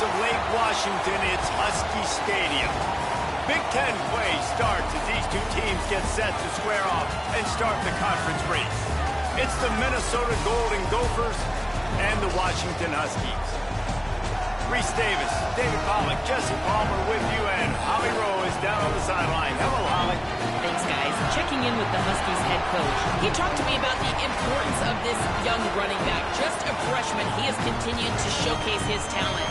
of Lake Washington, it's Husky Stadium. Big Ten play starts as these two teams get set to square off and start the conference race. It's the Minnesota Golden Gophers and the Washington Huskies. Reese Davis, David Pollack, Jesse Palmer with you, and Holly Rowe is down on the sideline. Hello, Holly. Thanks, guys. Checking in with the Huskies head coach. He talked to me about the importance of this young running back. Just a freshman, he has continued to showcase his talent.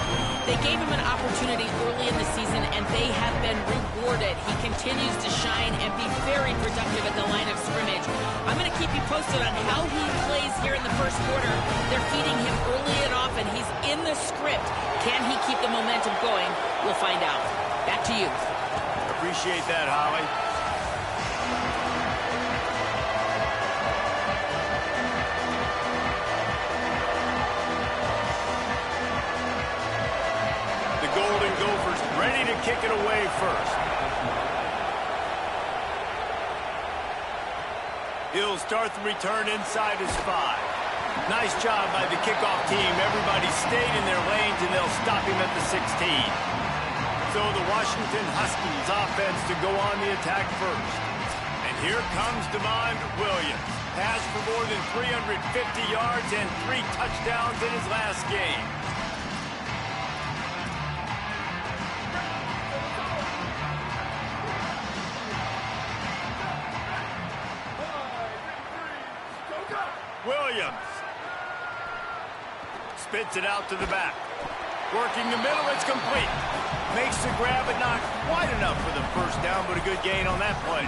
They gave him an opportunity early in the season, and they have been rewarded. He continues to shine and be very productive at the line of scrimmage. I'm going to keep you posted on how he plays here in the first quarter. They're feeding him early and often. He's in the script. Can he keep the momentum going? We'll find out. Back to you. Appreciate that, Holly. The Golden Gophers ready to kick it away first. He'll start the return inside his 5. Nice job by the kickoff team. Everybody stayed in their lanes, and they'll stop him at the 16. So the Washington Huskies offense to go on the attack first. And here comes Demond Williams. Passed for more than 350 yards and 3 touchdowns in his last game. Williams spits it out to the back. Working the middle, it's complete. Makes the grab, but not quite enough for the first down, but a good gain on that play.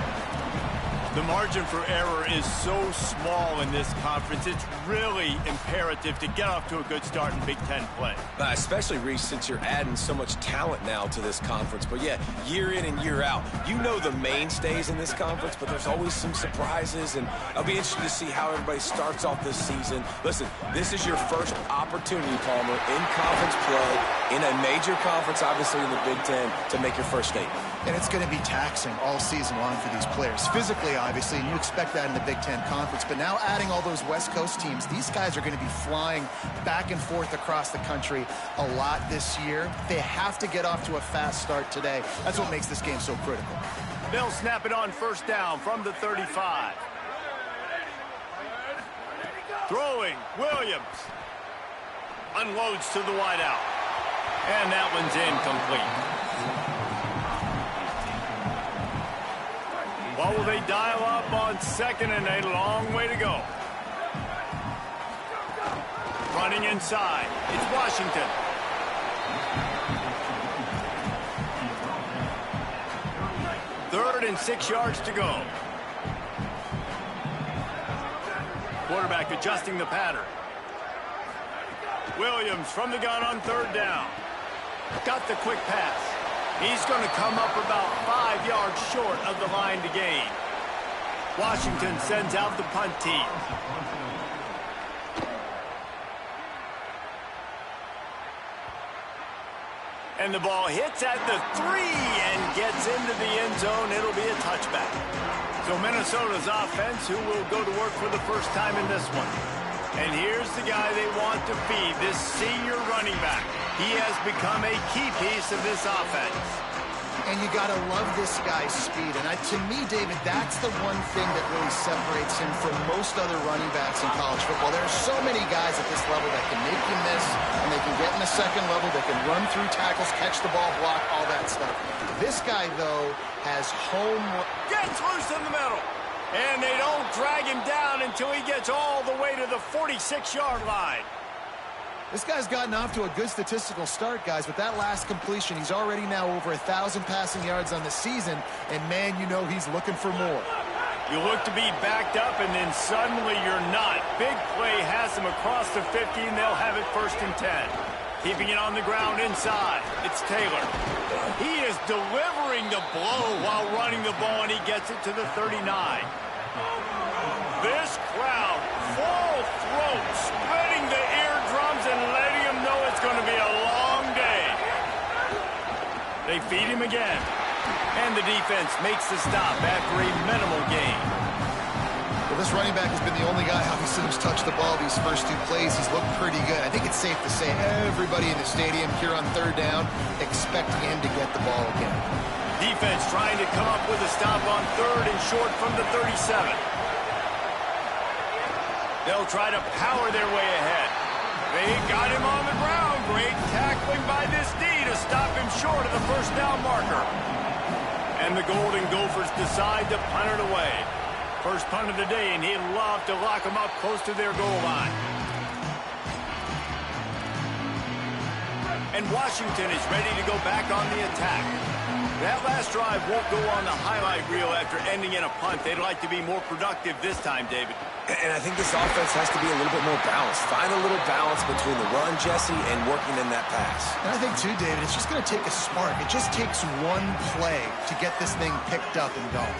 The margin for error is so small in this conference. It's really imperative to get off to a good start in Big Ten play. Especially, Reese, since you're adding so much talent now to this conference. But yeah, year in and year out, you know the mainstays in this conference, but there's always some surprises, and I'll be interested to see how everybody starts off this season. Listen, this is your first opportunity, Palmer, in conference play, in a major conference, obviously in the Big Ten, to make your first statement. And it's going to be taxing all season long for these players. Physically, obviously, and you expect that in the Big Ten Conference. But now adding all those West Coast teams, these guys are going to be flying back and forth across the country a lot this year. They have to get off to a fast start today. That's what makes this game so critical. They'll snap it on first down from the 35. Throwing, Williams. Unloads to the wideout. And that one's incomplete. What will they dial up on second and a long way to go? Running inside. It's Washington. Third and 6 yards to go. Quarterback adjusting the pattern. Williams from the gun on third down. Got the quick pass. He's going to come up about 5 yards short of the line to gain. Washington sends out the punt team. And the ball hits at the 3 and gets into the end zone. It'll be a touchback. So Minnesota's offense, who will go to work for the first time in this one. And here's the guy they want to feed, this senior running back. He has become a key piece of this offense. And you got to love this guy's speed. And to me, David, that's the one thing that really separates him from most other running backs in college football. There are so many guys at this level that can make you miss, and they can get in the second level, they can run through tackles, catch the ball, block, all that stuff. This guy, though, has home... Gets loose in the middle. And they don't drag him down until he gets all the way to the 46-yard line. This guy's gotten off to a good statistical start, guys, but that last completion, he's already now over 1,000 passing yards on the season, and man, you know he's looking for more. You look to be backed up, and then suddenly you're not. Big play has him across the 50, and they'll have it 1st and 10. Keeping it on the ground inside, it's Taylor. He is delivering the blow while running the ball, and he gets it to the 39. This crowd, full throat, spreading the eardrums and letting him know it's going to be a long day. They feed him again. And the defense makes the stop after a minimal gain. Well, This running back has been the only guy, obviously, who's touched the ball these first 2 plays. He's looked pretty good. I think it's safe to say everybody in the stadium here on 3rd down expecting him to get the ball again. Defense trying to come up with a stop on 3rd and short from the 37. They'll try to power their way ahead. They got him on the ground. Great tackling by this D to stop him short of the first down marker. And the Golden Gophers decide to punt it away. First punt of the day, and he'd love to lock them up close to their goal line. And Washington is ready to go back on the attack. That last drive won't go on the highlight reel after ending in a punt. They'd like to be more productive this time, David. And I think this offense has to be a little bit more balanced. Find a little balance between the run, Jesse, and working in that pass. And I think, too, David, it's just going to take a spark. It just takes one play to get this thing picked up and going.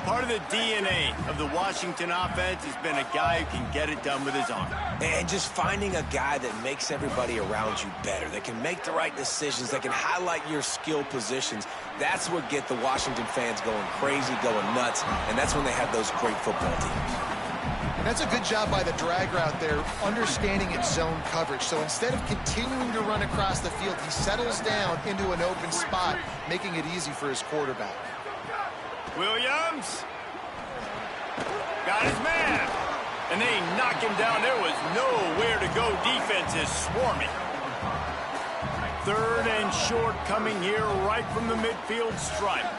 Part of the DNA of the Washington offense has been a guy who can get it done with his arm. And just finding a guy that makes everybody around you better, that can make the right decisions, that can highlight your skill positions. That's what get the Washington fans going crazy, going nuts, and that's when they have those great football teams. And that's a good job by the drag route there, understanding its zone coverage. So instead of continuing to run across the field, he settles down into an open spot, making it easy for his quarterback. Williams got his man, and they knock him down. There was nowhere to go. Defense is swarming. 3rd and short coming here right from the midfield stripe.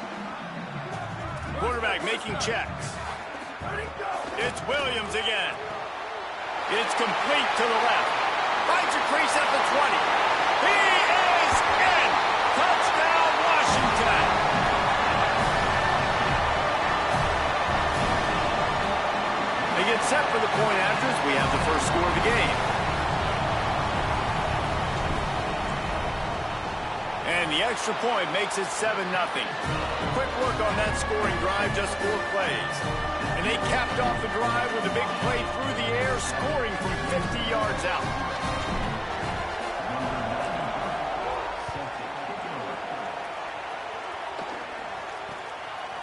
Quarterback making checks. It's Williams again. It's complete to the left. Finds a crease at the 20. He is in. Touchdown, Washington. They get set for the point after as we have the first score of the game. And the extra point makes it 7-0. Quick work on that scoring drive, just 4 plays. And they capped off the drive with a big play through the air, scoring from 50 yards out.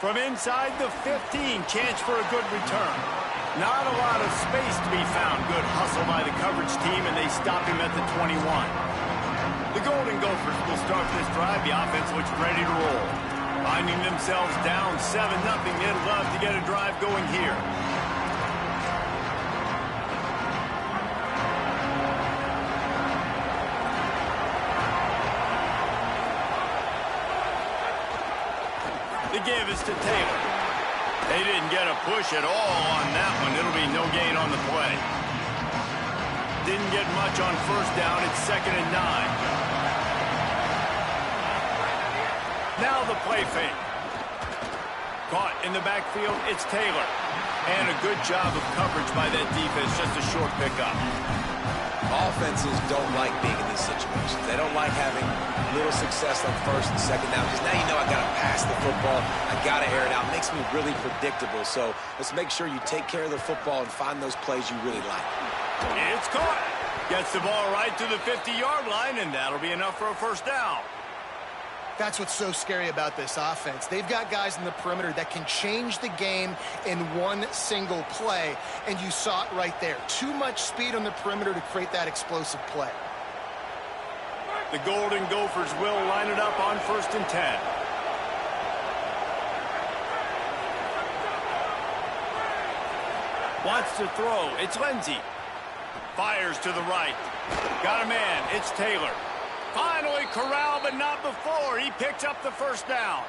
From inside the 15, chance for a good return. Not a lot of space to be found. Good hustle by the coverage team, and they stop him at the 21. The Golden Gophers will start this drive. The offense looks ready to roll. Finding themselves down 7-0, they'd love to get a drive going here. The give is to Taylor. They didn't get a push at all on that one. It'll be no gain on the play. Didn't get much on first down. It's 2nd and 9. Now the play fake. Caught in the backfield, it's Taylor. And a good job of coverage by that defense, just a short pickup. Offenses don't like being in these situations. They don't like having little success on 1st and 2nd down, because now you know I got to pass the football. I got to air it out. It makes me really predictable. So let's make sure you take care of the football and find those plays you really like. It's caught. Gets the ball right to the 50-yard line, and that'll be enough for a first down. That's what's so scary about this offense. They've got guys in the perimeter that can change the game in one single play, and you saw it right there. Too much speed on the perimeter to create that explosive play. The Golden Gophers will line it up on 1st and 10. Wants to throw. It's Lindsey. Fires to the right. Got a man. It's Taylor. Finally corralled, but not before. He picks up the first down.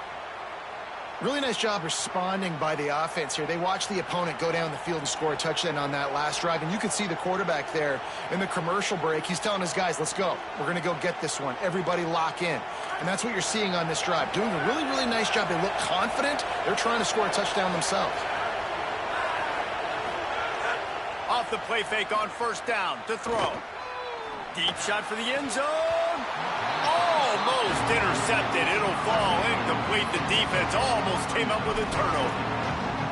Really nice job responding by the offense here. They watched the opponent go down the field and score a touchdown on that last drive. And you can see the quarterback there in the commercial break. He's telling his guys, let's go. We're going to go get this one. Everybody lock in. And that's what you're seeing on this drive. Doing a really, really nice job. They look confident. They're trying to score a touchdown themselves. Off the play fake on first down to throw. Deep shot for the end zone. Almost intercepted. It'll fall incomplete. The defense almost came up with a turnover.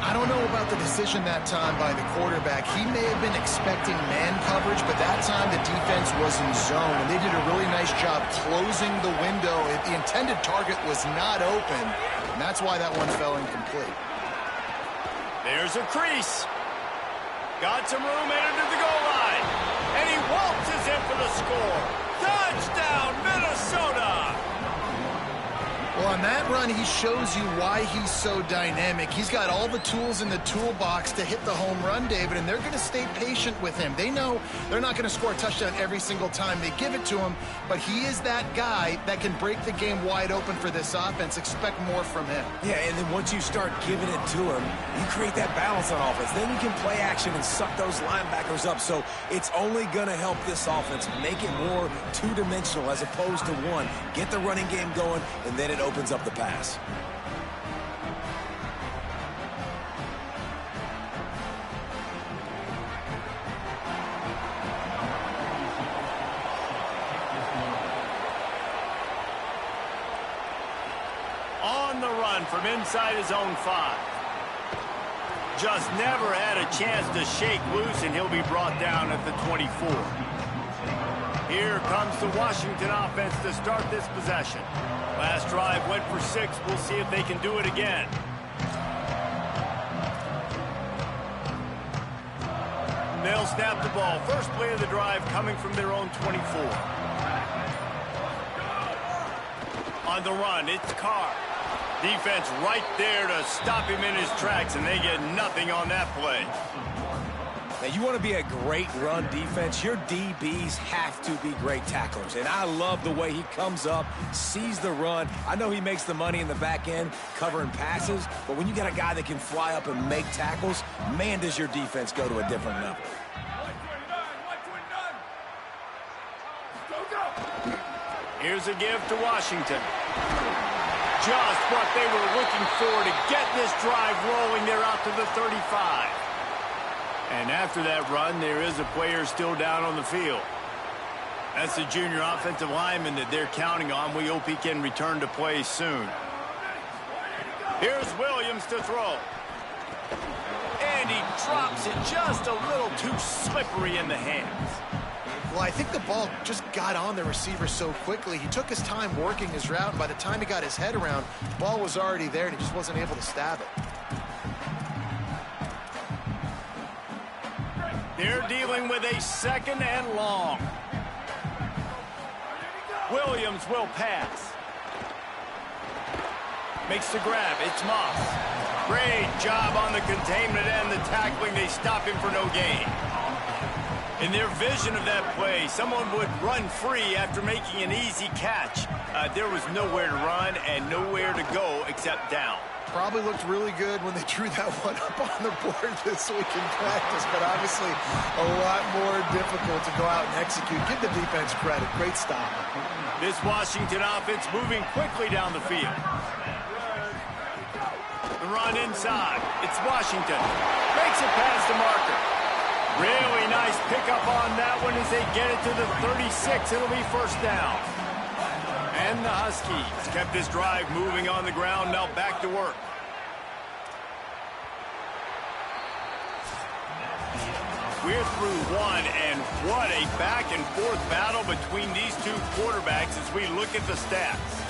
I don't know about the decision that time by the quarterback. He may have been expecting man coverage, but that time the defense was in zone, and they did a really nice job closing the window. The intended target was not open, and that's why that one fell incomplete. There's a crease. Got some room headed to the goal line. And he waltzes in for the score. Touchdown, Minnesota! Well, on that run, he shows you why he's so dynamic. He's got all the tools in the toolbox to hit the home run, David, and they're going to stay patient with him. They know they're not going to score a touchdown every single time they give it to him, but he is that guy that can break the game wide open for this offense. Expect more from him. Yeah, and then once you start giving it to him, you create that balance on offense. Then you can play action and suck those linebackers up. So it's only going to help this offense make it more two-dimensional as opposed to one. Get the running game going, and then it opens up the pass. On the run from inside his own 5. Just never had a chance to shake loose, and he'll be brought down at the 24. Here comes the Washington offense to start this possession. Last drive went for 6. We'll see if they can do it again. They'll snap the ball. First play of the drive coming from their own 24. On the run, it's Carr. Defense right there to stop him in his tracks, and they get nothing on that play. Now, you want to be a great run defense, your DBs have to be great tacklers. And I love the way he comes up, sees the run. I know he makes the money in the back end covering passes, but when you got a guy that can fly up and make tackles, man, does your defense go to a different level. Here's a give to Washington. Just what they were looking for to get this drive rolling. They're out to the 35. And after that run, there is a player still down on the field. That's the junior offensive lineman that they're counting on. We hope he can return to play soon. Here's Williams to throw. And he drops it just a little too slippery in the hands. Well, I think the ball just got on the receiver so quickly. He took his time working his route, and by the time he got his head around, the ball was already there, and he just wasn't able to stab it. They're dealing with a 2nd and long. Williams will pass. Makes the grab. It's Moss. Great job on the containment and the tackling. They stop him for no gain. In their vision of that play, someone would run free after making an easy catch. There was nowhere to run and nowhere to go except down. Probably looked really good when they drew that one up on the board this week in practice, but obviously a lot more difficult to go out and execute. Give the defense credit. Great stop. This Washington offense moving quickly down the field. The run inside. It's Washington. Makes it past the marker. Really nice pickup on that one as they get it to the 36. It'll be first down. And the Huskies kept this drive moving on the ground. Now back to work. We're through one, and what a back-and-forth battle between these two quarterbacks as we look at the stats.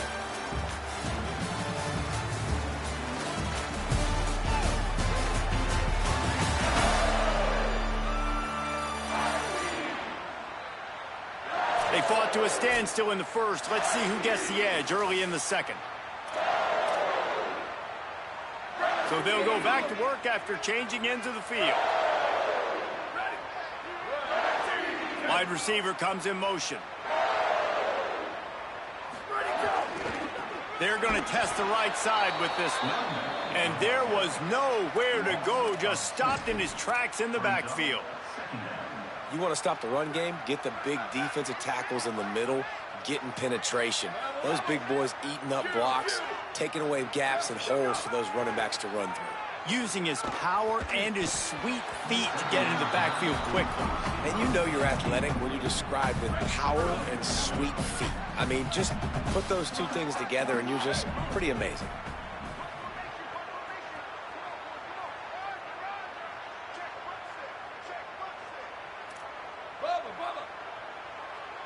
They fought to a standstill in the first. Let's see who gets the edge early in the second. So they'll go back to work after changing into the field. Wide receiver comes in motion. They're going to test the right side with this one. And there was nowhere to go, just stopped in his tracks in the backfield. You want to stop the run game, get the big defensive tackles in the middle, getting penetration. Those big boys eating up blocks, taking away gaps and holes for those running backs to run through. Using his power and his sweet feet to get into the backfield quickly. And you know you're athletic when you describe with power and sweet feet. I mean, just put those two things together and you're just pretty amazing.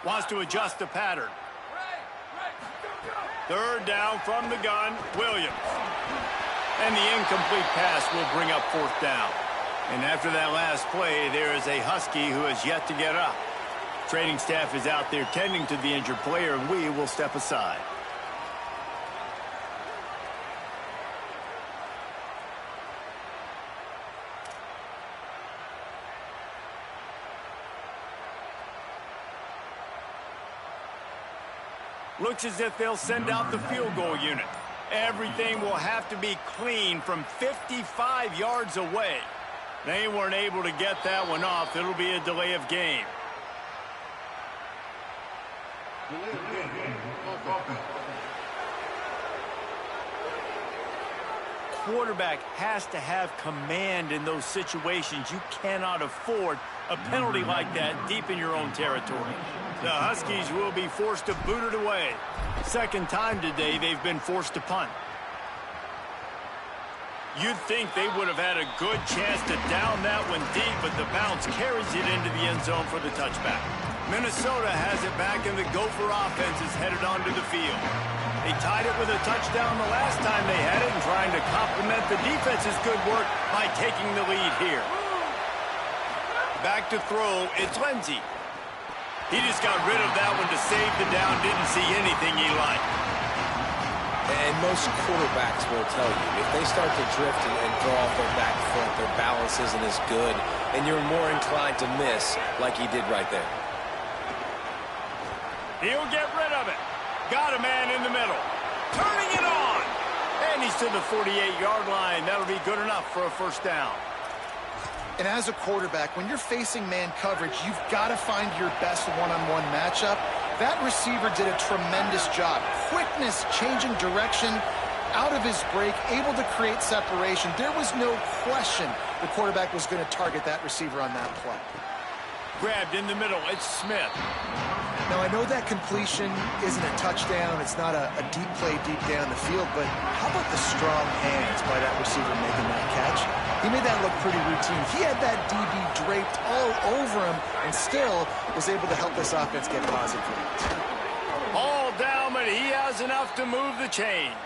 Wants to adjust the pattern. Third down from the gun, Williams. And the incomplete pass will bring up 4th down. And after that last play, there is a Husky who has yet to get up. Training staff is out there tending to the injured player, and we will step aside. Looks as if they'll send out the field goal unit. Everything will have to be clean from 55 yards away. They weren't able to get that one off. It'll be a delay of game. Quarterback has to have command in those situations. You cannot afford a penalty like that deep in your own territory. The Huskies will be forced to boot it away. Second time today they've been forced to punt. You'd think they would have had a good chance to down that one deep, but the bounce carries it into the end zone for the touchback. Minnesota has it back, and the Gopher offense is headed onto the field. They tied it with a touchdown the last time they had it and trying to complement the defense's good work by taking the lead here. Back to throw, it's Lindsey. He just got rid of that one to save the down, didn't see anything he liked. And most quarterbacks will tell you, if they start to drift and throw off their back foot, their balance isn't as good, and you're more inclined to miss like he did right there. He'll get rid of it. Got a man in the middle. Turning it on. And he's to the 48-yard line. That'll be good enough for a 1st down. And as a quarterback, when you're facing man coverage, you've got to find your best one-on-one matchup. That receiver did a tremendous job. Quickness, changing direction, out of his break, able to create separation. There was no question the quarterback was going to target that receiver on that play. Grabbed in the middle, it's Smith. Now, I know that completion isn't a touchdown. It's not a deep play deep down the field, but how about the strong hands by that receiver making that catch? He made that look pretty routine. He had that DB draped all over him and still was able to help this offense get positive points. All down, but he has enough to move the chains.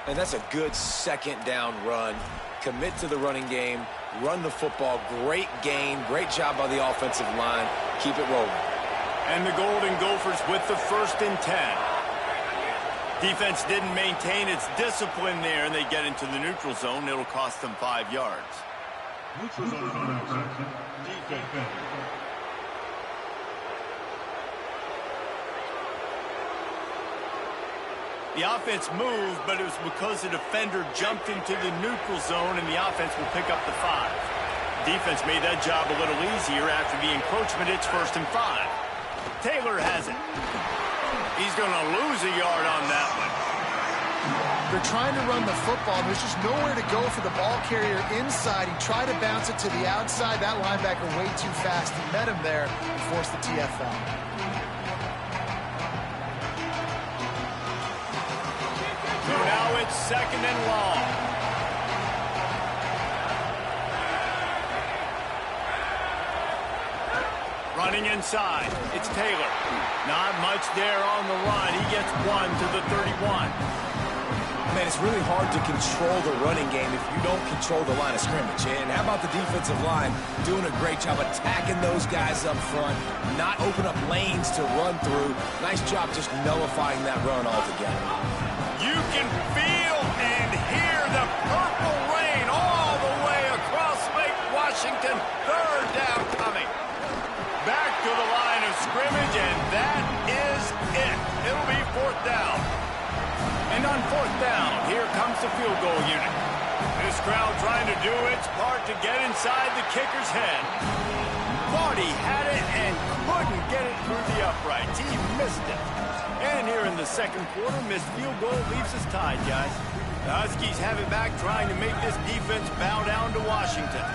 And that's a good 2nd down run. Commit to the running game, run the football, great gain, great job by the offensive line. Keep it rolling. And the Golden Gophers with the 1st and 10. Defense didn't maintain its discipline there, and they get into the neutral zone. It'll cost them 5 yards. Neutral zone defense. The offense moved, but it was because the defender jumped into the neutral zone, and the offense will pick up the 5. Defense made that job a little easier after the encroachment. It's 1st and 5. Taylor has it. He's going to lose a yard on that one. They're trying to run the football. There's just nowhere to go for the ball carrier inside. He tried to bounce it to the outside. That linebacker way too fast. He met him there and forced the TFL. So now it's 2nd and long. Running inside, it's Taylor. Not much there on the run. He gets 1 to the 31. Man, it's really hard to control the running game if you don't control the line of scrimmage. And how about the defensive line doing a great job attacking those guys up front, not open up lanes to run through. Nice job just nullifying that run altogether. You can feel and hear the purple rain all the way across Lake Washington. 3rd down coming. Back to the line of scrimmage, and that is it. It'll be 4th down. And on 4th down, here comes the field goal unit. This crowd trying to do its part to get inside the kicker's head. Thought he had it and couldn't get it through the uprights. He missed it. And here in the 2nd quarter, missed field goal leaves us tied, guys. The Huskies have it back, trying to make this defense bow down to Washington.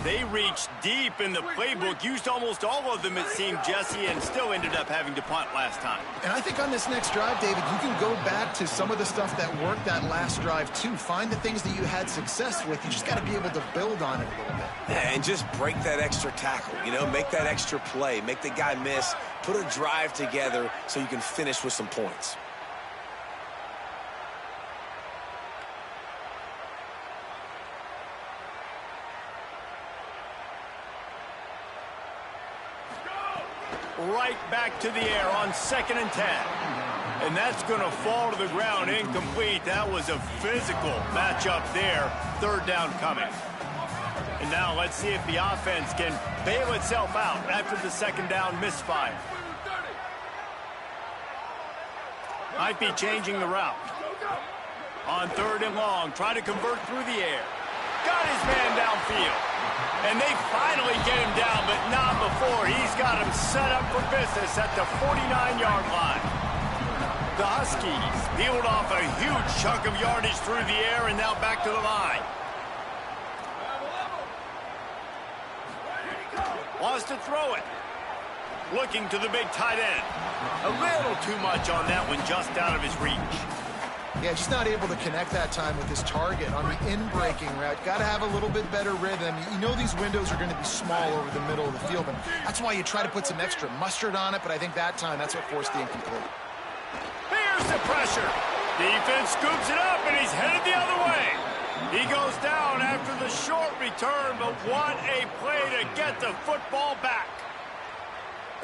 They reached deep in the playbook, used almost all of them, it seemed, Jesse, and still ended up having to punt last time. And I think on this next drive, David, you can go back to some of the stuff that worked that last drive, too. Find the things that you had success with. You just got to be able to build on it a little bit. Yeah, and just break that extra tackle, you know, make that extra play, make the guy miss, put a drive together so you can finish with some points. right back to the air on 2nd and 10. And that's going to fall to the ground incomplete. That was a physical matchup there. 3rd down coming. And now let's see if the offense can bail itself out after the 2nd down misfire. Might be changing the route. On 3rd and long, try to convert through the air. Got his man downfield. And they finally get him down, but not before. He's got him set up for business at the 49-yard line. The Huskies peeled off a huge chunk of yardage through the air and now back to the line. Wants to throw it. Looking to the big tight end. A little too much on that one, just out of his reach. Yeah, just not able to connect that time with his target on the in-breaking route. Got to have a little bit better rhythm. You know these windows are going to be small over the middle of the field, and that's why you try to put some extra mustard on it, but I think that time that's what forced the incomplete. Here's the pressure. Defense scoops it up, and he's headed the other way. He goes down after the short return, but what a play to get the football back.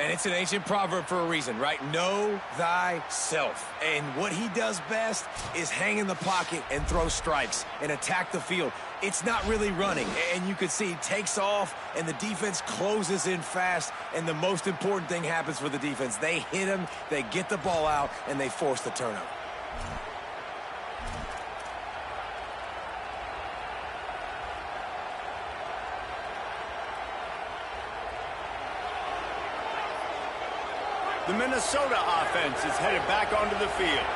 And it's an ancient proverb for a reason, right? Know thyself. And what he does best is hang in the pocket and throw strikes and attack the field. It's not really running. And you can see he takes off and the defense closes in fast. And the most important thing happens for the defense. They hit him, they get the ball out, and they force the turnover. The Minnesota offense is headed back onto the field.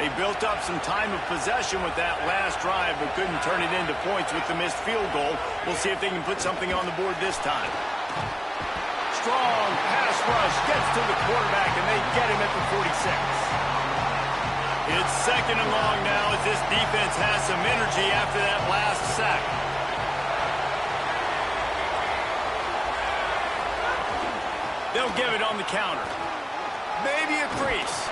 They built up some time of possession with that last drive, but couldn't turn it into points with the missed field goal. We'll see if they can put something on the board this time. Strong pass rush gets to the quarterback, and they get him at the 46. It's 2nd and long now as this defense has some energy after that last sack. They'll give it on the counter. Maybe a crease.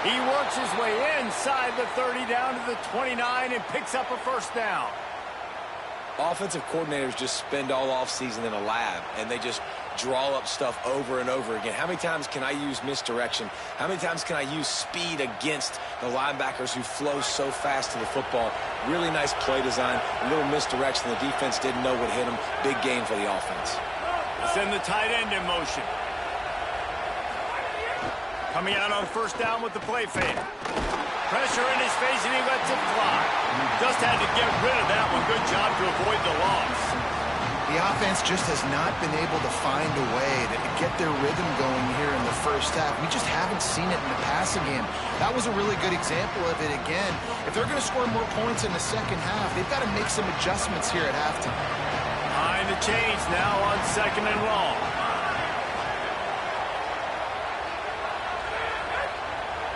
He works his way inside the 30 down to the 29 and picks up a 1st down. Offensive coordinators just spend all offseason in a lab, and they just draw up stuff over and over again. How many times can I use misdirection? How many times can I use speed against the linebackers who flow so fast to the football? Really nice play design, a little misdirection. The defense didn't know what hit them. Big game for the offense. Send the tight end in motion. Coming out on 1st down with the play fake. Pressure in his face, and he lets it fly. Just had to get rid of that one. Good job to avoid the loss. The offense just has not been able to find a way to get their rhythm going here in the 1st half. We just haven't seen it in the passing game. That was a really good example of it again. If they're going to score more points in the 2nd half, they've got to make some adjustments here at halftime. Behind the chains now on 2nd and long.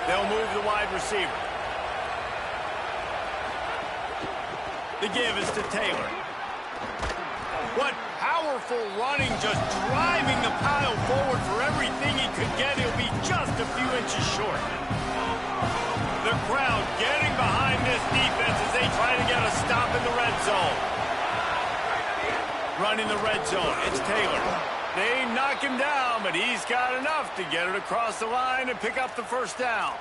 They'll move the wide receiver. The give is to Taylor. What powerful running, just driving the pile forward for everything he could get. He'll be just a few inches short. The crowd getting behind this defense as they try to get a stop in the red zone. Running the red zone, it's Taylor. They knock him down, but he's got enough to get it across the line and pick up the 1st down.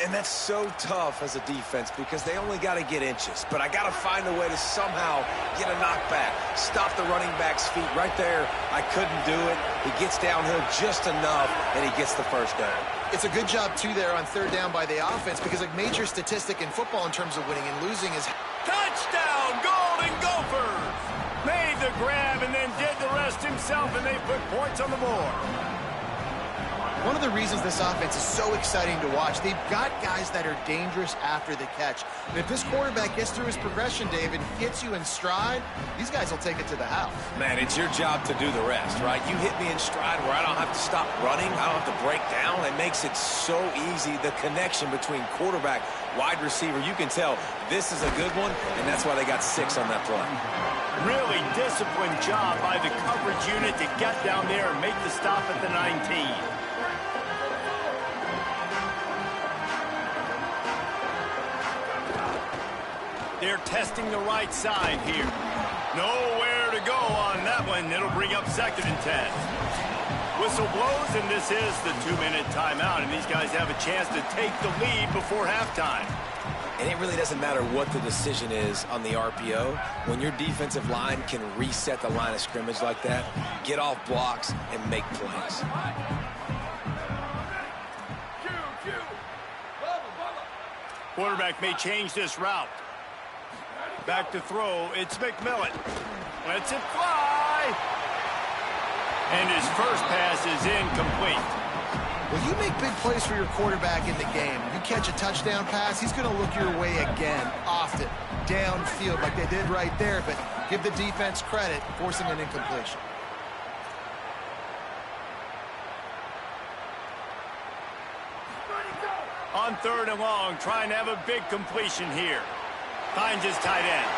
And that's so tough as a defense because they only got to get inches. But I got to find a way to somehow get a knockback, stop the running back's feet right there. I couldn't do it. He gets downhill just enough, and he gets the 1st down. It's a good job, too, there on 3rd down by the offense because a major statistic in football in terms of winning and losing is... Touchdown, Golden Gophers! Made the grab and then did the rest himself, and they put points on the board. One of the reasons this offense is so exciting to watch, they've got guys that are dangerous after the catch. And if this quarterback gets through his progression, David, hits you in stride, these guys will take it to the house. Man, it's your job to do the rest, right? You hit me in stride where I don't have to stop running. I don't have to break down. It makes it so easy. The connection between quarterback, wide receiver, you can tell this is a good one, and that's why they got 6 on that play. Really disciplined job by the coverage unit to get down there and make the stop at the 19. They're testing the right side here. Nowhere to go on that one. It'll bring up 2nd and 10. Whistle blows, and this is the 2-minute timeout, and these guys have a chance to take the lead before halftime. And it really doesn't matter what the decision is on the RPO. When your defensive line can reset the line of scrimmage like that, get off blocks and make plays. Quarterback may change this route. Back to throw, it's McMillan. Lets it fly. And his first pass is incomplete. Well, you make big plays for your quarterback in the game. You catch a touchdown pass, he's going to look your way again, often, downfield like they did right there, but give the defense credit, forcing an incompletion. On 3rd and long, trying to have a big completion here. Finds his tight end.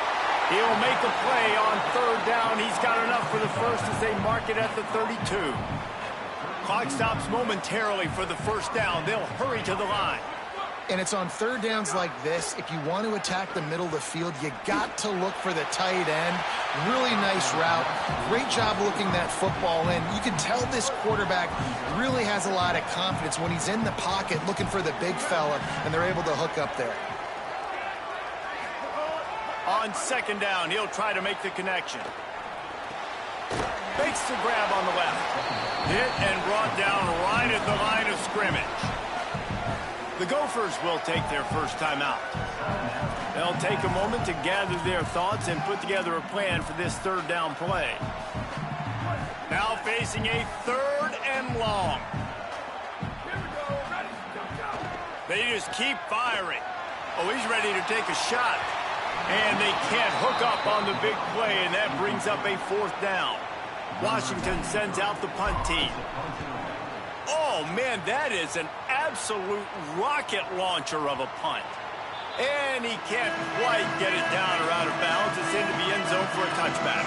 He'll make a play on 3rd down. He's got enough for the first as they mark it at the 32. Clock stops momentarily for the first down. They'll hurry to the line. And it's on 3rd downs like this. If you want to attack the middle of the field, you got to look for the tight end. Really nice route. Great job looking that football in. You can tell this quarterback really has a lot of confidence when he's in the pocket looking for the big fella, and they're able to hook up there. On 2nd down, he'll try to make the connection. Makes the grab on the left. Hit and brought down right at the line of scrimmage. The Gophers will take their first time out. They'll take a moment to gather their thoughts and put together a plan for this 3rd down play. Now facing a 3rd and long. They just keep firing. Oh, he's ready to take a shot. And they can't hook up on the big play, and that brings up a 4th down. Washington sends out the punt team. Oh, man, that is an absolute rocket launcher of a punt. And he can't quite get it down or out of bounds. It's into the end zone for a touchback.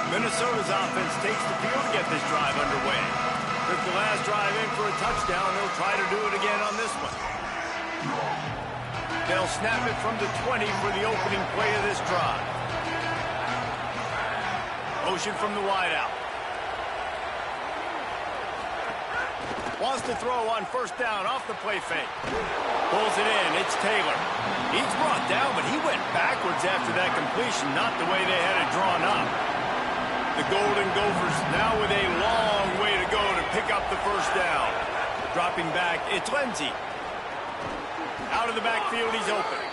Minnesota's offense takes the field to get this drive underway. Took the last drive in for a touchdown. They'll try to do it again on this one. They'll snap it from the 20 for the opening play of this drive. Motion from the wideout. Wants to throw on 1st down off the play fake. Pulls it in. It's Taylor. He's brought down, but he went backwards after that completion, not the way they had it drawn up. The Golden Gophers now with a long way to go to pick up the 1st down. Dropping back, it's Lindsey. Out of the backfield, he's open.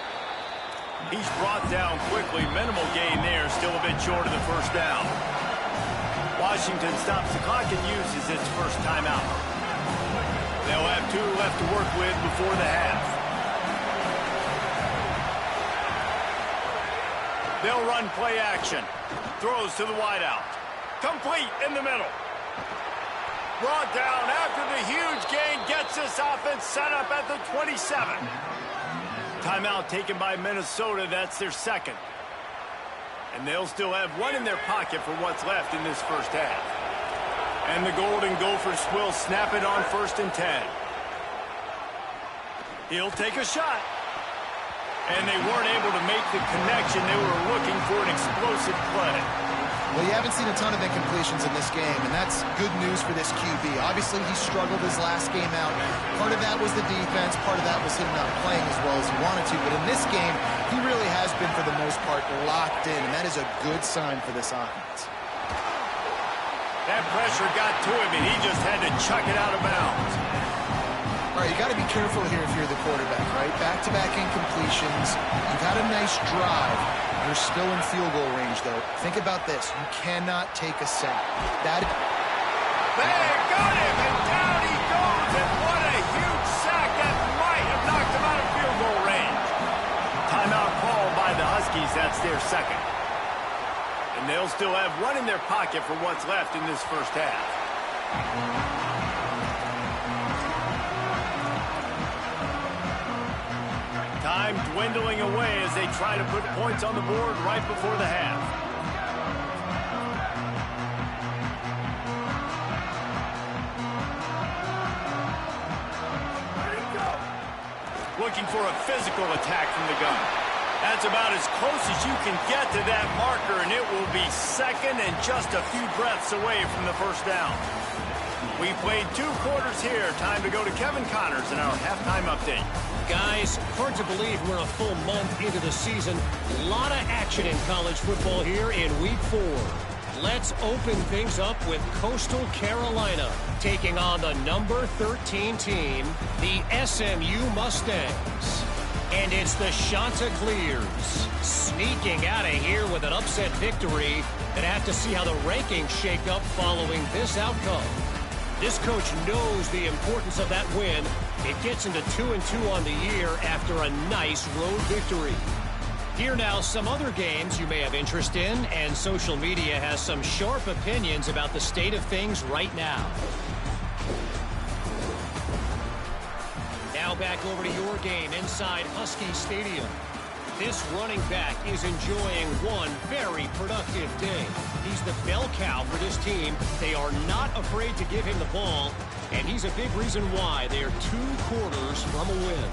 He's brought down quickly. Minimal gain there, still a bit short of the 1st down. Washington stops the clock and uses its first timeout. They'll have 2 left to work with before the half. They'll run play action. Throws to the wideout. Complete in the middle. Brought down after the huge gain. Gets this offense set up at the 27. Timeout taken by Minnesota. That's their 2nd. And they'll still have 1 in their pocket for what's left in this first half. And the Golden Gophers will snap it on 1st and 10. He'll take a shot. And they weren't able to make the connection. They were looking for an explosive play. Well, you haven't seen a ton of incompletions in this game, and that's good news for this QB. Obviously, he struggled his last game out. Part of that was the defense. Part of that was him not playing as well as he wanted to. But in this game, he really has been, for the most part, locked in, and that is a good sign for this offense. That pressure got to him, and he just had to chuck it out of bounds. All right, you got to be careful here if you're the quarterback, right? Back-to-back incompletions. You got a nice drive. You're still in field goal range, though. Think about this. You cannot take a sack. They got him, and down he goes, and what a huge sack. That might have knocked him out of field goal range. Timeout called by the Huskies. That's their 2nd. And they'll still have 1 in their pocket for what's left in this first half. Time dwindling away as they try to put points on the board right before the half. Looking for a physical attack from the gun. That's about as close as you can get to that marker, and it will be 2nd and just a few breaths away from the 1st down. We played 2 quarters here. Time to go to Kevin Connors in our halftime update. Guys, hard to believe we're a full month into the season. A lot of action in college football here in Week 4. Let's open things up with Coastal Carolina taking on the number 13 team, the SMU Mustangs. And it's the Chanticleers sneaking out of here with an upset victory. And have to see how the rankings shake up following this outcome. This coach knows the importance of that win. It gets into 2-2 on the year after a nice road victory. Here now, some other games you may have interest in, and social media has some sharp opinions about the state of things right now. Now back over to your game inside Husky Stadium. This running back is enjoying one very productive day. He's the bell cow for this team. They are not afraid to give him the ball, and he's a big reason why they are 2 quarters from a win.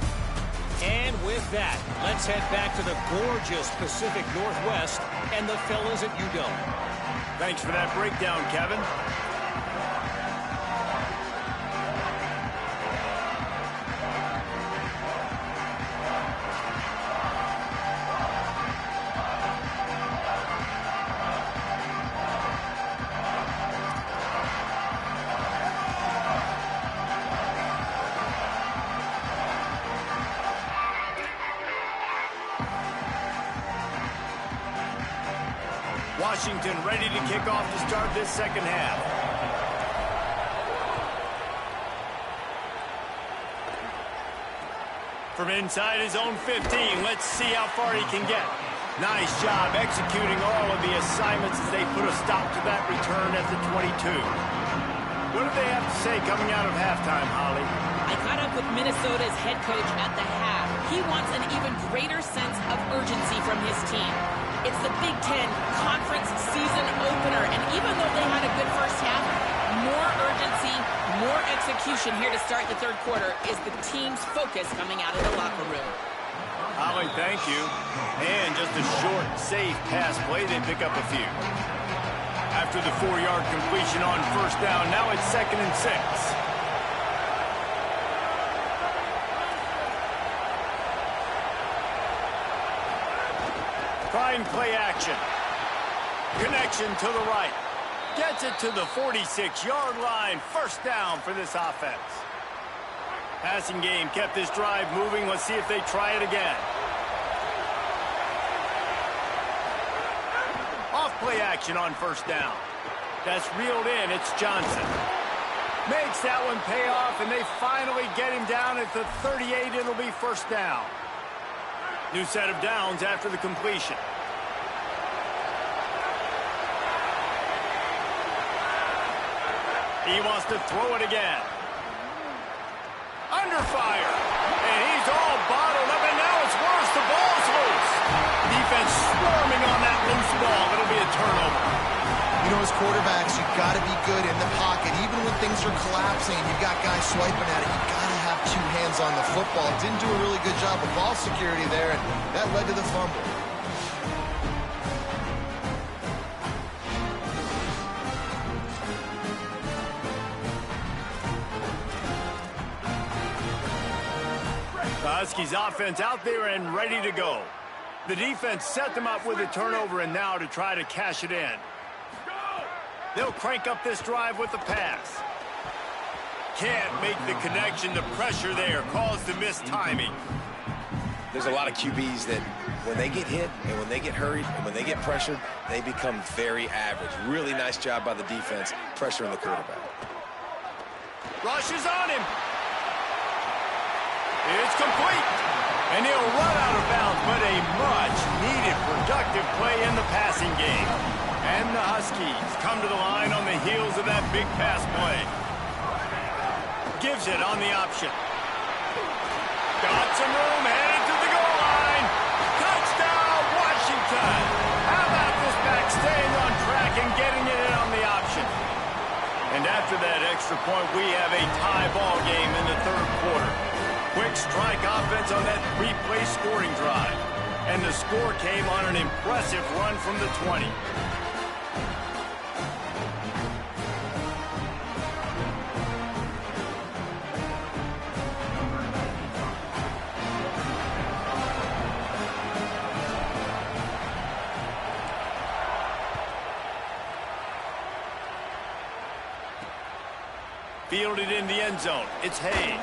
And with that, let's head back to the gorgeous Pacific Northwest and the fellas at UW. Thanks for that breakdown, Kevin. Washington ready to kick off to start this second half. From inside his own 15, let's see how far he can get. Nice job executing all of the assignments as they put a stop to that return at the 22. What do they have to say coming out of halftime, Holly? I caught up with Minnesota's head coach at the half. He wants an even greater sense of urgency from his team. It's the Big Ten Conference season opener, and even though they had a good first half, more urgency, more execution here to start the third quarter is the team's focus coming out of the locker room. Holly, thank you. And just a short, safe pass play, they pick up a few. After the 4-yard completion on first down, now it's 2nd and 6. Trying play action. Connection to the right. Gets it to the 46-yard line. First down for this offense. Passing game kept this drive moving. Let's see if they try it again. Off play action on first down. That's reeled in. It's Johnson. Makes that one pay off, and they finally get him down at the 38. It'll be first down. New set of downs after the completion. He wants to throw it again. Under fire. And he's all bottled up, and now it's worse. The ball's loose. Defense swarming on that loose ball. It'll be a turnover. You know, as quarterbacks, you've got to be good in the pocket. Even when things are collapsing and you've got guys swiping at it, you've got to have 2 hands on the football. Didn't do a really good job of ball security there, and that led to the fumble. The Huskies offense out there and ready to go. The defense set them up with a turnover, and now to try to cash it in. They'll crank up this drive with the pass. Can't make the connection. The pressure there caused the missed timing. There's a lot of QBs that when they get hit and when they get hurried and when they get pressured, they become very average. Really nice job by the defense pressuring the quarterback. Rushes on him. It's complete. And he'll run out of bounds, but a much-needed productive play in the passing game. And the Huskies come to the line on the heels of that big pass play. Gives it on the option. Got some room, headed to the goal line. Touchdown, Washington. How about this back staying on track and getting it in on the option? And after that extra point, we have a tie ball game in the third quarter. Quick strike offense on that 3-play scoring drive. And the score came on an impressive run from the 20. nailed it in the end zone. It's Hayes.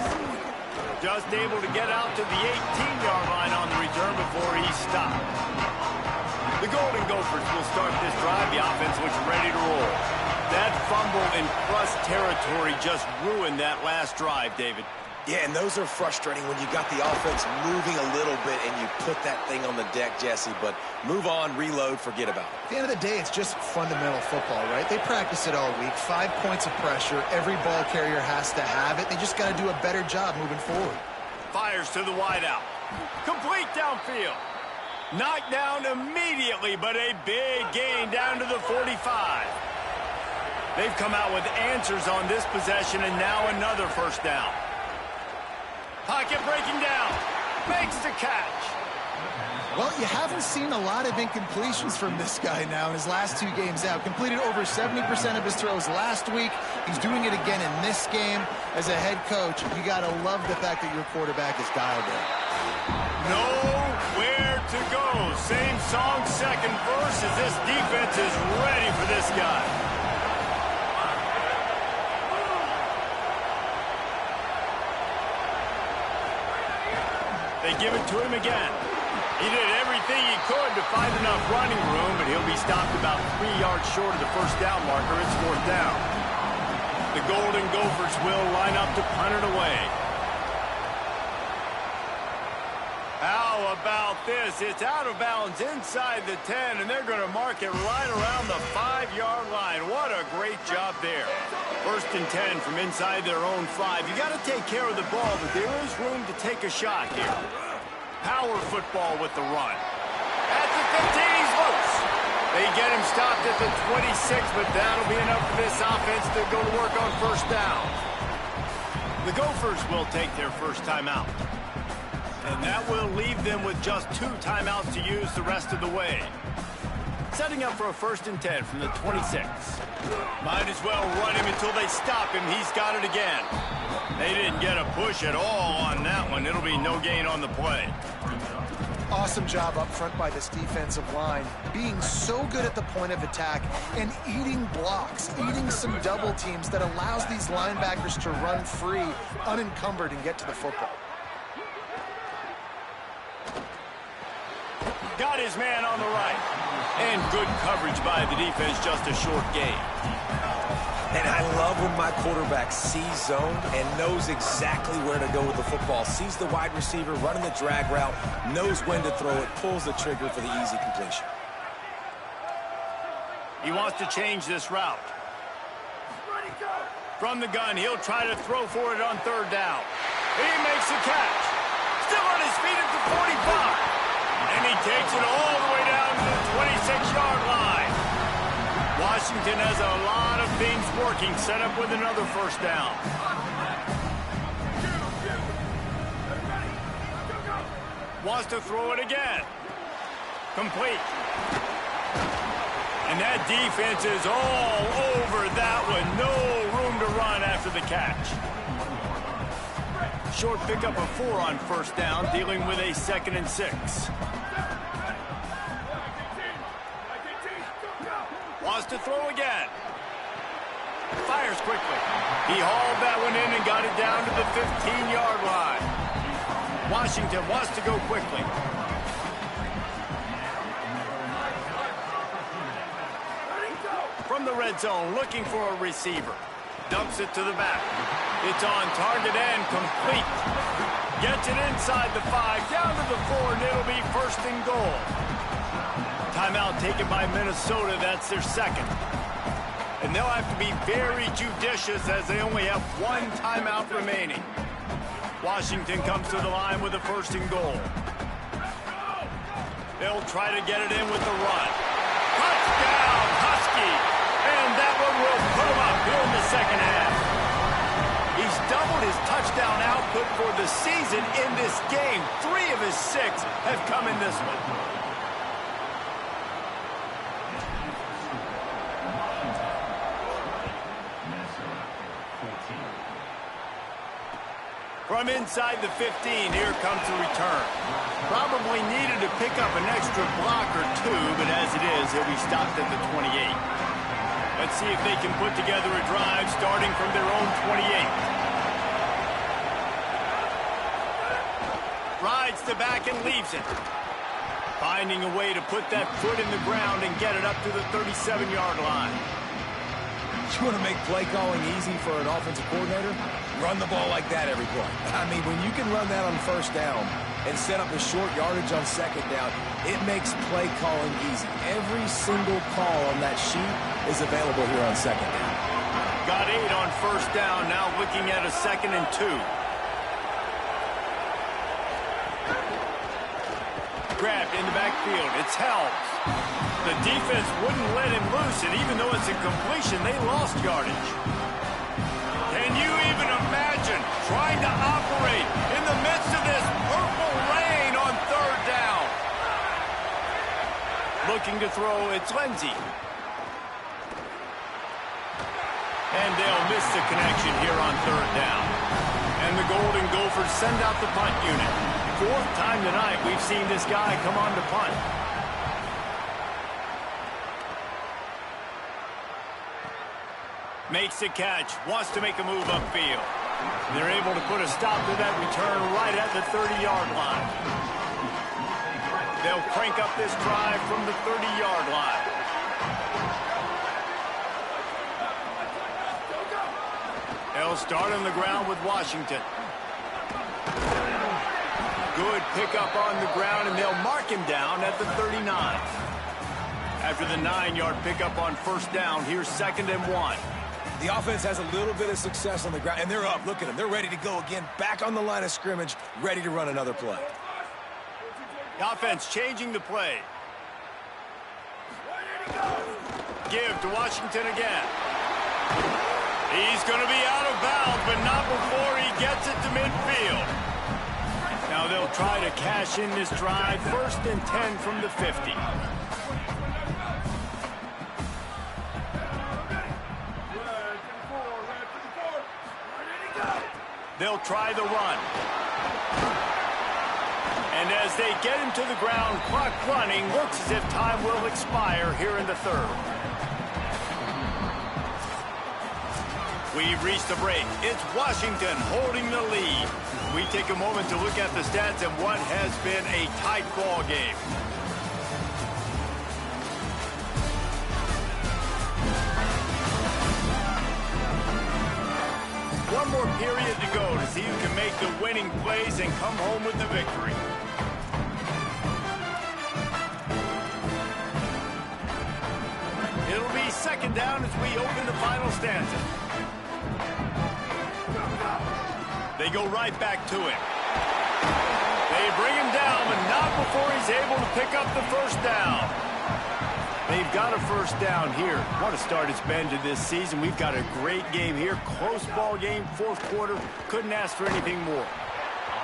Just able to get out to the 18-yard line on the return before he stopped. The Golden Gophers will start this drive. The offense looks ready to roll. That fumble in crust territory just ruined that last drive, David. Yeah, and those are frustrating when you got the offense moving a little bit and you put that thing on the deck, Jesse. But move on, reload, forget about it. At the end of the day, it's just fundamental football, right? They practice it all week. 5 points of pressure. Every ball carrier has to have it. They just got to do a better job moving forward. Fires to the wideout. Complete downfield. Knocked down immediately, but a big gain down to the 45. They've come out with answers on this possession, and now another first down. Pocket breaking down. Makes the catch. Well, you haven't seen a lot of incompletions from this guy now in his last 2 games out. Completed over 70% of his throws last week. He's doing it again in this game. As a head coach, you got to love the fact that your quarterback is dialed in. Nowhere to go. Same song, second verse, as this defense is ready for this guy. They give it to him again. He did everything he could to find enough running room, but he'll be stopped about 3 yards short of the first down marker. It's 4th down. The Golden Gophers will line up to punt it away. How about this? It's out of bounds inside the 10, and they're going to mark it right around the 5-yard line. What a great job there. 1st and 10 from inside their own 5. You got to take care of the ball, but there is room to take a shot here. Power football with the run. At the 15, he's loose. They get him stopped at the 26, but that'll be enough for this offense to go to work on first down. The Gophers will take their first timeout. And that will leave them with just 2 timeouts to use the rest of the way. Setting up for a 1st and 10 from the 26. Might as well run him until they stop him. He's got it again. They didn't get a push at all on that one. It'll be no gain on the play. Awesome job up front by this defensive line, being so good at the point of attack and eating blocks, eating some double teams that allows these linebackers to run free, unencumbered, and get to the football. Got his man on the right. And good coverage by the defense, just a short gain. And I love when my quarterback sees zone and knows exactly where to go with the football. Sees the wide receiver running the drag route, knows when to throw it, pulls the trigger for the easy completion. He wants to change this route. From the gun, he'll try to throw for it on 3rd down. He makes the catch. Still on his feet at the 45. And he takes it all the way down to the 26-yard line. Washington has a lot of things working, set up with another first down. Wants to throw it again. Complete. And that defense is all over that one. No room to run after the catch. Short pickup of 4 on first down, dealing with a 2nd and 6. Wants to throw again. Fires quickly. He hauled that one in and got it down to the 15-yard line. Washington wants to go quickly. From the red zone, looking for a receiver. Dumps it to the back. It's on target and complete. Gets it inside the 5, down to the 4, and it'll be 1st and goal. Timeout taken by Minnesota. That's their 2nd. And they'll have to be very judicious as they only have 1 timeout remaining. Washington comes to the line with a 1st and goal. They'll try to get it in with the run. Touchdown, Husky! And that one will put him up here in the 2nd half. He's doubled his touchdown output for the season in this game. 3 of his 6 have come in this one. From inside the 15, here comes the return. Probably needed to pick up an extra block or 2, but as it is, he'll be stopped at the 28. Let's see if they can put together a drive starting from their own 28. Rides the back and leaves it. Finding a way to put that foot in the ground and get it up to the 37-yard line. You want to make play calling easy for an offensive coordinator? Run the ball like that every play. I mean, when you can run that on first down and set up a short yardage on second down, it makes play calling easy. Every single call on that sheet is available here on second down. Got 8 on first down, now looking at a 2nd and 2. Grabbed in the backfield. It's held. The defense wouldn't let him loose, and even though it's a completion, they lost yardage. Can you even imagine trying to operate in the midst of this purple rain on 3rd down? Looking to throw, it's Lindsey. And they'll miss the connection here on 3rd down. And the Golden Gophers send out the punt unit. 4th time tonight we've seen this guy come on to punt. Makes the catch, wants to make a move upfield. They're able to put a stop to that return right at the 30-yard line. They'll crank up this drive from the 30-yard line. They'll start on the ground with Washington. Good pickup on the ground, and they'll mark him down at the 39. After the 9-yard pickup on first down, here's 2nd and 1. The offense has a little bit of success on the ground, and they're up. Look at them. They're ready to go again. Back on the line of scrimmage, ready to run another play. The offense changing the play. Give to Washington again. He's going to be out of bounds, but not before he gets it to midfield. Now they'll try to cash in this drive. 1st and 10 from the 50. They'll try the run. And as they get him to the ground, clock running, looks as if time will expire here in the 3rd. We've reached the break. It's Washington holding the lead. We take a moment to look at the stats and what has been a tight ball game. One more period to go to see who can make the winning plays and come home with the victory. It'll be 2nd down as we open the final stanza. They go right back to him. They bring him down, but not before he's able to pick up the first down. They've got a first down here. What a start it's been to this season. We've got a great game here. Close ball game, 4th quarter. Couldn't ask for anything more.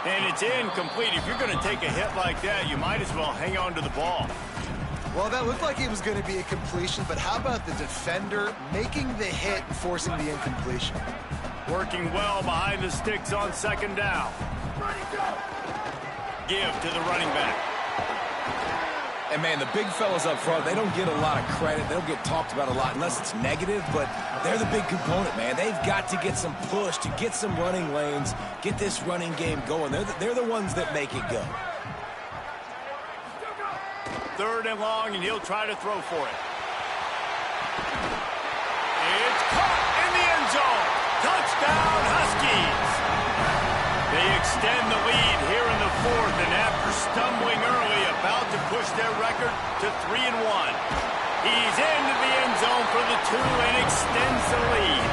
And it's incomplete. If you're going to take a hit like that, you might as well hang on to the ball. Well, that looked like it was going to be a completion, but how about the defender making the hit and forcing the incompletion? Working well behind the sticks on 2nd down. Give to the running back. And, man, the big fellas up front, they don't get a lot of credit. They don't get talked about a lot unless it's negative, but they're the big component, man. They've got to get some push, to get some running lanes, get this running game going. They're the ones that make it go. 3rd and long, and he'll try to throw for it. It's caught in the end zone. Touchdown, Huskies. They extend the lead here in the 4th, and after stumbling early, about to push their record to 3-1. He's into the end zone for the 2 and extends the lead.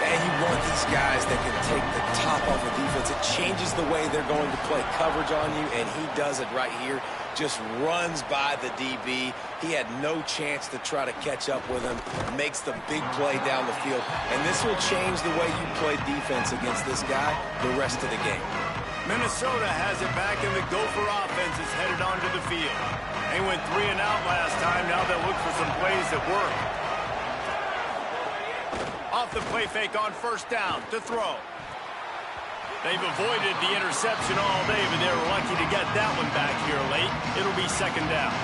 And you want these guys that can take the top off the defense. It changes the way they're going to play coverage on you, and he does it right here. Just runs by the DB. He had no chance to try to catch up with him. Makes the big play down the field. And this will change the way you play defense against this guy the rest of the game. Minnesota has it back, and the Gopher offense is headed onto the field. They went 3 and out last time. Now they'll look for some plays that work. Off the play fake on first down to throw. They've avoided the interception all day, but they're lucky to get that one back here late. It'll be 2nd down.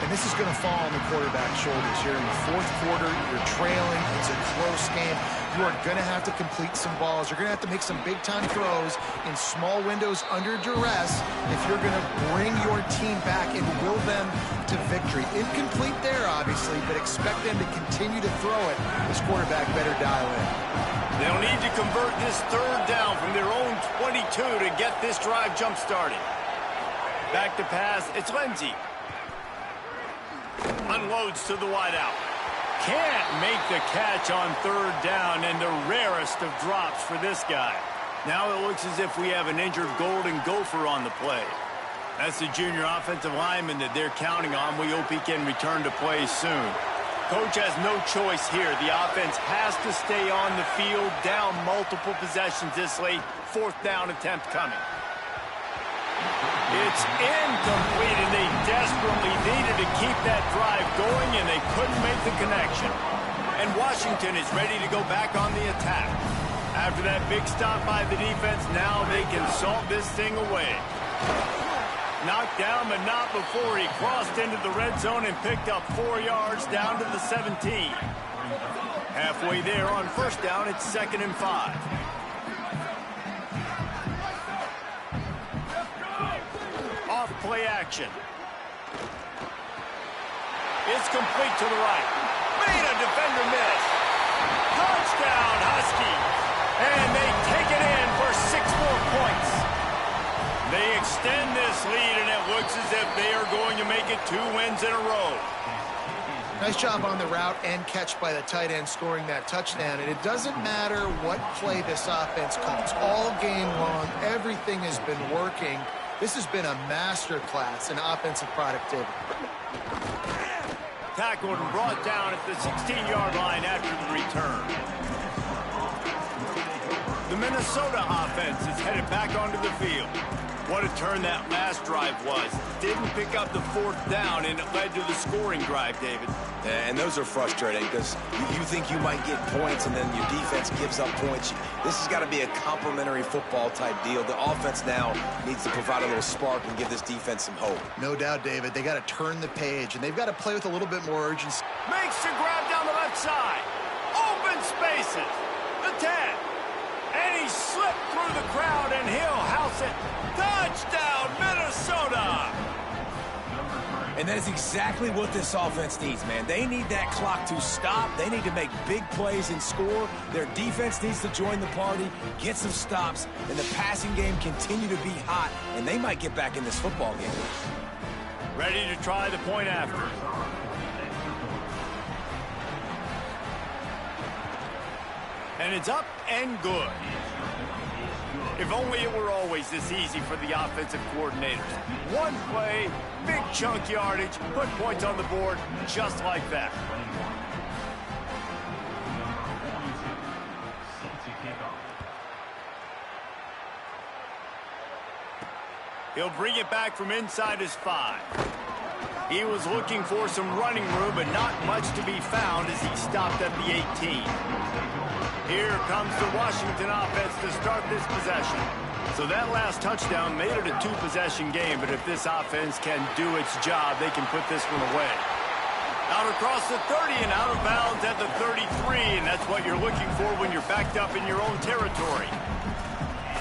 And this is going to fall on the quarterback's shoulders here in the fourth quarter. You're trailing. It's a close game. You are going to have to complete some balls. You're going to have to make some big-time throws in small windows under duress if you're going to bring your team back and will them to victory. Incomplete there, obviously, but expect them to continue to throw it. This quarterback better dial in. They'll need to convert this third down from their own 22 to get this drive jump-started. Back to pass, it's Lindsey. Unloads to the wideout. Can't make the catch on third down, and the rarest of drops for this guy. Now it looks as if we have an injured Golden Gopher on the play. That's the junior offensive lineman that they're counting on. We hope he can return to play soon. Coach has no choice here. The offense has to stay on the field, down multiple possessions this late. Fourth down attempt coming. It's incomplete, and they desperately needed to keep that drive going, and they couldn't make the connection. And Washington is ready to go back on the attack. After that big stop by the defense, now they can salt this thing away. Knocked down, but not before he crossed into the red zone and picked up 4 yards down to the 17. Halfway there on first down, it's 2nd and 5. Play action. It's complete to the right. Made a defender miss. Touchdown, Huskies. And they take it in for 6 more points. They extend this lead, and it looks as if they are going to make it 2 wins in a row. Nice job on the route and catch by the tight end scoring that touchdown. And it doesn't matter what play this offense calls. All game long, everything has been working. This has been a masterclass in offensive productivity. Tackled and brought down at the 16-yard line after the return. The Minnesota offense is headed back onto the field. What a turn that last drive was. Didn't pick up the 4th down, and it led to the scoring drive, David. Yeah, and those are frustrating because you think you might get points, and then your defense gives up points. This has got to be a complementary football type deal. The offense now needs to provide a little spark and give this defense some hope. No doubt, David. They got to turn the page, and they've got to play with a little bit more urgency. Makes the grab down the left side. Open spaces. The 10. And he slipped through the crowd, and he'll house it. Touchdown, Minnesota! And that is exactly what this offense needs, man. They need that clock to stop. They need to make big plays and score. Their defense needs to join the party, get some stops, and the passing game continue to be hot, and they might get back in this football game. Ready to try the point after. And it's up and good. If only it were always this easy for the offensive coordinators. One play, big chunk yardage, put points on the board just like that. He'll bring it back from inside his 5. He was looking for some running room, but not much to be found as he stopped at the 18. Here comes the Washington offense to start this possession. So that last touchdown made it a 2-possession game, but if this offense can do its job, they can put this one away. Out across the 30 and out of bounds at the 33, and that's what you're looking for when you're backed up in your own territory.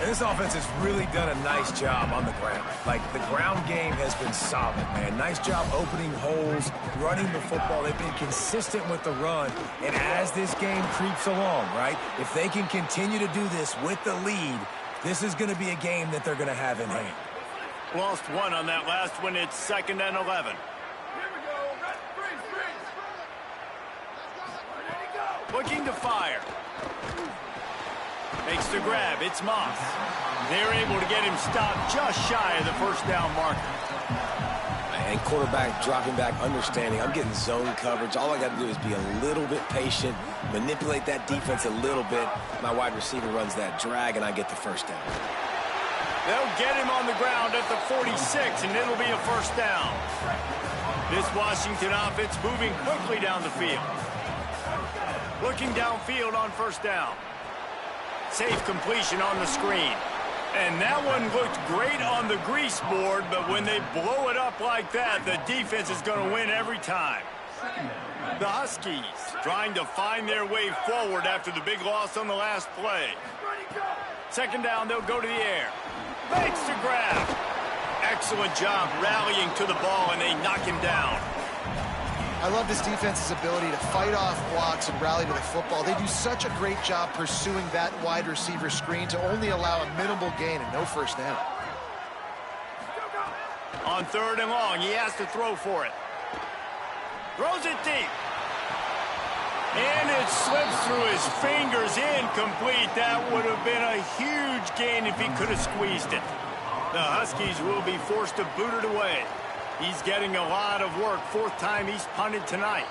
And this offense has really done a nice job on the ground. Like, the ground game has been solid, man. Nice job opening holes, running the football. They've been consistent with the run. And as this game creeps along, right, if they can continue to do this with the lead, this is going to be a game that they're going to have in hand. Lost 1 on that last one. It's 2nd and 11. Looking to fire. Makes the grab. It's Moss. They're able to get him stopped just shy of the first down marker. And quarterback dropping back, understanding I'm getting zone coverage. All I got to do is be a little bit patient, manipulate that defense a little bit. My wide receiver runs that drag, and I get the first down. They'll get him on the ground at the 46, and it'll be a first down. This Washington offense moving quickly down the field. Looking downfield on first down. Safe completion on the screen. And that one looked great on the grease board, but when they blow it up like that, the defense is going to win every time. The Huskies trying to find their way forward after the big loss on the last play. Second down, they'll go to the air. Fakes to grab. Excellent job rallying to the ball, and they knock him down. I love this defense's ability to fight off blocks and rally to the football. They do such a great job pursuing that wide receiver screen to only allow a minimal gain and no first down. On third and long, he has to throw for it. Throws it deep. And it slips through his fingers, incomplete. That would have been a huge gain if he could have squeezed it. The Huskies will be forced to boot it away. He's getting a lot of work. Fourth time he's punted tonight.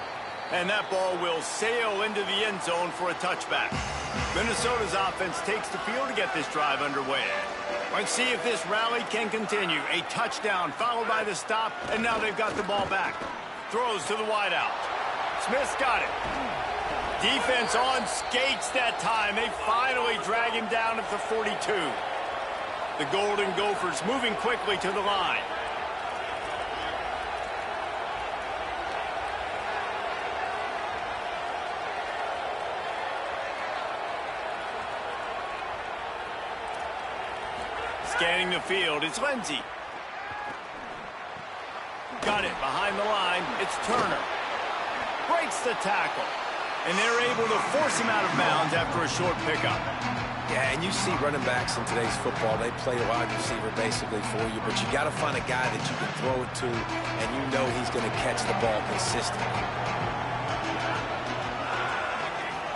And that ball will sail into the end zone for a touchback. Minnesota's offense takes the field to get this drive underway. Let's see if this rally can continue. A touchdown followed by the stop, and now they've got the ball back. Throws to the wideout. Smith's got it. Defense on skates that time. They finally drag him down at the 42. The Golden Gophers moving quickly to the line. Scanning the field, it's Lindsey. Got it behind the line. It's Turner. Breaks the tackle. And they're able to force him out of bounds after a short pickup. Yeah, and you see running backs in today's football, they play a wide receiver basically for you, but you got to find a guy that you can throw it to, and you know he's going to catch the ball consistently.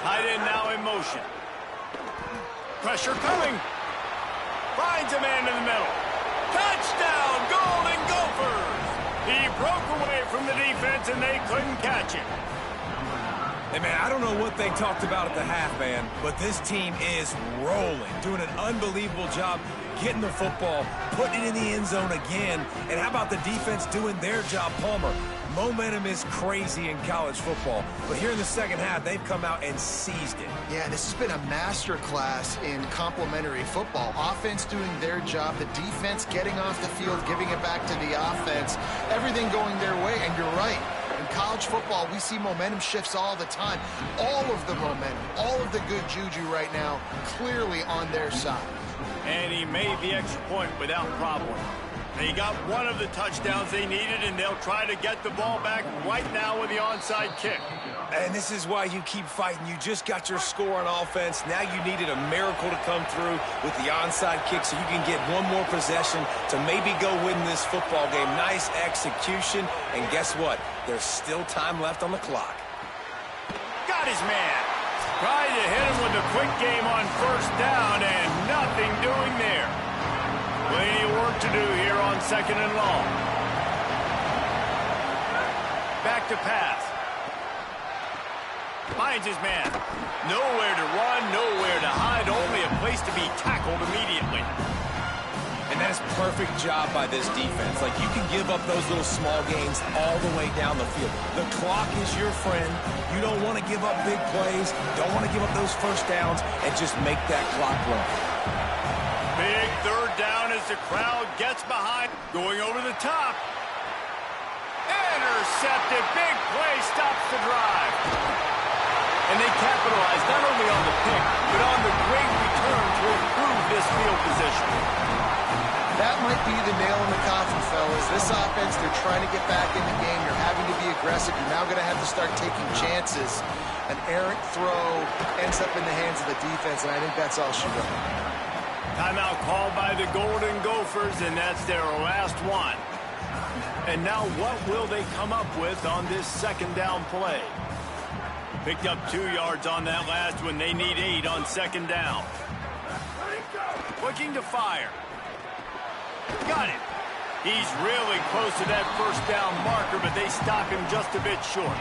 Tight end now in motion. Pressure coming. Finds a man in the middle. Touchdown, Golden Gophers! He broke away from the defense, and they couldn't catch him. Hey, man, I don't know what they talked about at the half, man, but this team is rolling, doing an unbelievable job getting the football, putting it in the end zone again, and how about the defense doing their job, Palmer? Momentum is crazy in college football, but here in the second half, they've come out and seized it. Yeah, this has been a master class in complementary football. Offense doing their job, the defense getting off the field, giving it back to the offense, everything going their way, and you're right. In college football, we see momentum shifts all the time. All of the momentum, all of the good juju right now, clearly on their side. And he made the extra point without problem. They got one of the touchdowns they needed, and they'll try to get the ball back right now with the onside kick. And this is why you keep fighting. You just got your score on offense. Now you needed a miracle to come through with the onside kick so you can get one more possession to maybe go win this football game. Nice execution. And guess what? There's still time left on the clock. Got his man. Tried to hit him with a quick game on first down, and nothing doing there. Plenty of work to do here on second and long. Back to pass. Finds his man. Nowhere to run, nowhere to hide, only a place to be tackled immediately. And that's perfect job by this defense. Like, you can give up those little small gains all the way down the field. The clock is your friend. You don't want to give up big plays. Don't want to give up those first downs, and just make that clock run. Big third down as the crowd gets behind. Going over the top. Intercepted. Big play stops the drive. And they capitalize not only on the pick, but on the great return to improve this field position. That might be the nail in the coffin, fellas. This offense, they're trying to get back in the game. You're having to be aggressive. You're now going to have to start taking chances. An errant throw ends up in the hands of the defense, and I think that's all she wrote. Timeout called by the Golden Gophers, and that's their last one. And now what will they come up with on this second down play? Picked up 2 yards on that last one. They need 8 on second down. Looking to fire. Got it. He's really close to that first down marker, but they stop him just a bit short.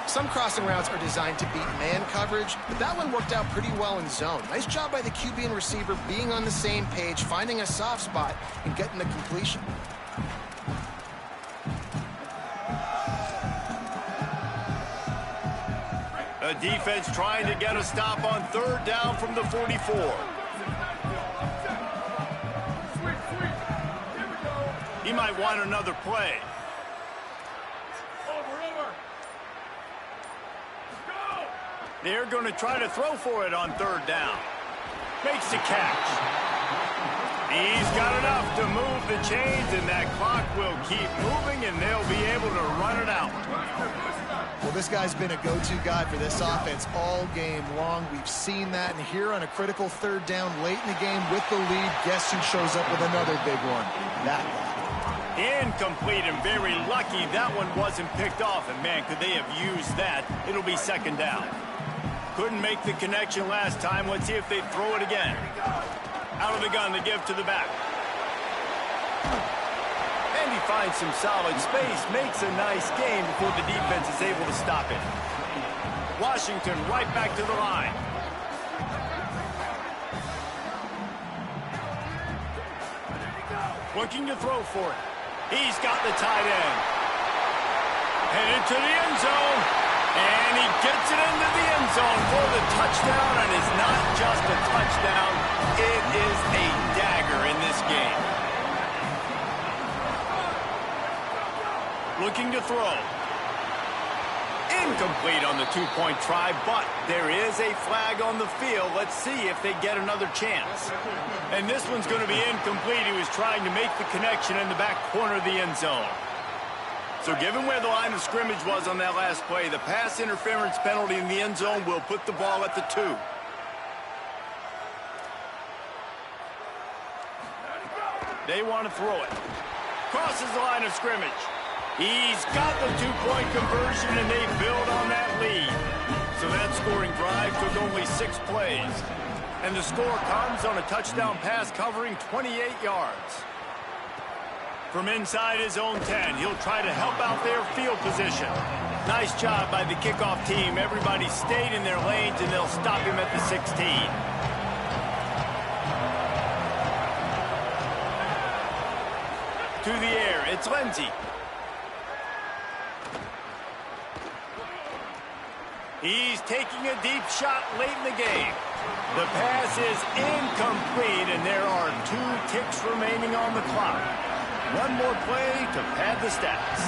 Some crossing routes are designed to beat man coverage, but that one worked out pretty well in zone. Nice job by the QB and receiver being on the same page, finding a soft spot, and getting the completion. The defense trying to get a stop on third down from the 44. might want another play. They're going to try to throw for it on third down. Makes the catch. He's got enough to move the chains, and that clock will keep moving, and they'll be able to run it out. Well, this guy's been a go-to guy for this offense all game long. We've seen that, and here on a critical third down late in the game with the lead, guess who shows up with another big one? That guy. Incomplete, and very lucky that one wasn't picked off, and man, could they have used that. It'll be second down. Couldn't make the connection last time. Let's see if they throw it again. Out of the gun to give to the back. And he finds some solid space, makes a nice game before the defense is able to stop it. Washington right back to the line. Looking to throw for it. He's got the tight end. Headed to the end zone. And he gets it into the end zone for the touchdown, and it's not just a touchdown, it is a dagger in this game. Looking to throw. Incomplete on the two-point try, but there is a flag on the field. Let's see if they get another chance. And this one's going to be incomplete. He was trying to make the connection in the back corner of the end zone. So given where the line of scrimmage was on that last play, the pass interference penalty in the end zone will put the ball at the 2. They want to throw it. Crosses the line of scrimmage. He's got the two-point conversion, and they build on that lead. So that scoring drive took only 6 plays. And the score comes on a touchdown pass covering 28 yards. From inside his own 10, he'll try to help out their field position. Nice job by the kickoff team. Everybody stayed in their lanes, and they'll stop him at the 16. To the air, it's Lindsey. He's taking a deep shot late in the game. The pass is incomplete, and there are 2 ticks remaining on the clock. One more play to pad the stats.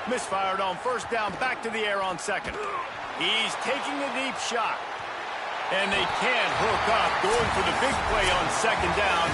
Misfired on first down, back to the air on second. He's taking a deep shot. And they can't hook up, going for the big play on second down.